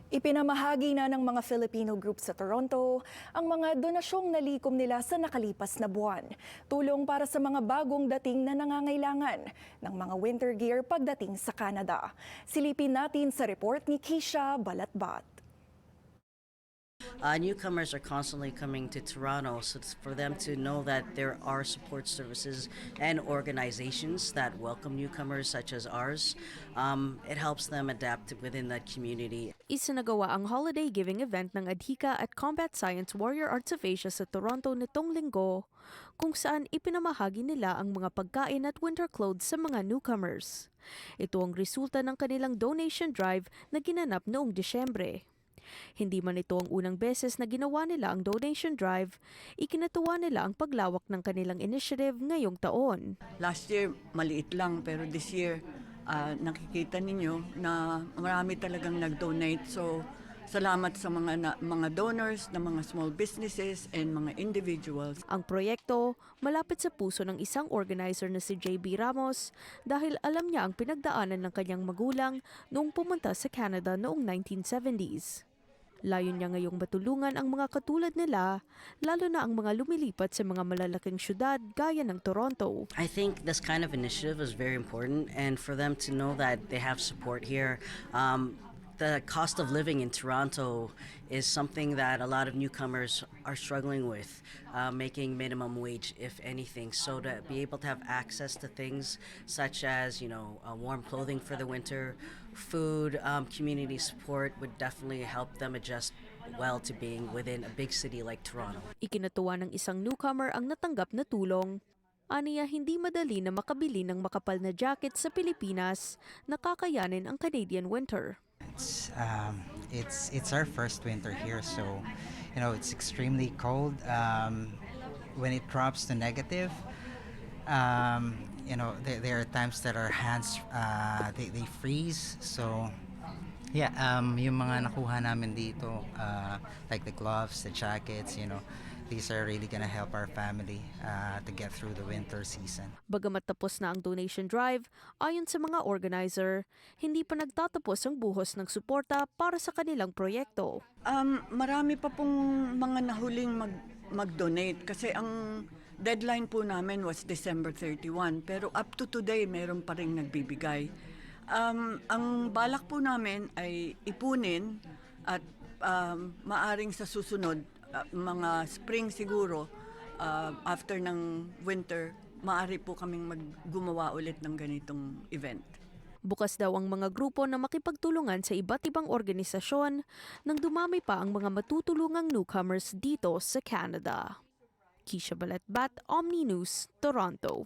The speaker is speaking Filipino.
Ipinamahagi na ng mga Filipino group sa Toronto ang mga donasyong nalikom nila sa nakalipas na buwan. Tulong para sa mga bagong dating na nangangailangan ng mga winter gear pagdating sa Canada. Silipin natin sa report ni Keisha Balatbat. Newcomers are constantly coming to Toronto, so it's for them to know that there are support services and organizations that welcome newcomers such as ours. It helps them adapt within that community. Isinagawa ang holiday giving event ng Adhika at Combat Science Warrior Arts of Asia sa Toronto nitong linggo, kung saan ipinamahagi nila ang mga pagkain at winter clothes sa mga newcomers. Ito ang resulta ng kanilang donation drive na ginanap noong Disyembre. Hindi man ito ang unang beses na ginawa nila ang donation drive, ikinatuwa nila ang paglawak ng kanilang initiative ngayong taon. Last year, maliit lang, pero this year, nakikita ninyo na marami talagang nag-donate. So, salamat sa mga donors, ng mga small businesses and mga individuals. Ang proyekto, malapit sa puso ng isang organizer na si JB Ramos dahil alam niya ang pinagdaanan ng kanyang magulang noong pumunta sa Canada noong 1970s. Layon niya ngayong matulungan ang mga katulad nila, lalo na ang mga lumilipat sa mga malalaking syudad gaya ng Toronto. I think this kind of initiative is very important, and for them to know that they have support here. The cost of living in Toronto is something that a lot of newcomers are struggling with, making minimum wage, if anything. So to be able to have access to things such as, warm clothing for the winter, food, community support would definitely help them adjust well to being within a big city like Toronto. Ikinatuwa ng isang newcomer ang natanggap na tulong. Aniya hindi madali na makabili ng makapal na jacket sa Pilipinas na kakayanin ang Canadian winter. It's our first winter here, so it's extremely cold. When it drops to negative, there are times that our hands they freeze. So yeah, yung mga nakuha namin dito, like the gloves, the jackets, these are really gonna help our family to get through the winter season. Bagamat tapos na ang donation drive, ayon sa mga organizer, hindi pa nagtatapos ang buhos ng suporta para sa kanilang proyekto. Marami pa pong mga nahuling mag-donate kasi ang deadline po namin was December 31, pero up to today meron pa ring nagbibigay. Ang balak po namin ay ipunin at maaring sa susunod, mga spring siguro, after ng winter, maaari po kaming gumawa ulit ng ganitong event. Bukas daw ang mga grupo na makipagtulungan sa iba't ibang organisasyon nang dumami pa ang mga matutulungang newcomers dito sa Canada. Keisha Balatbat, Omni News, Toronto.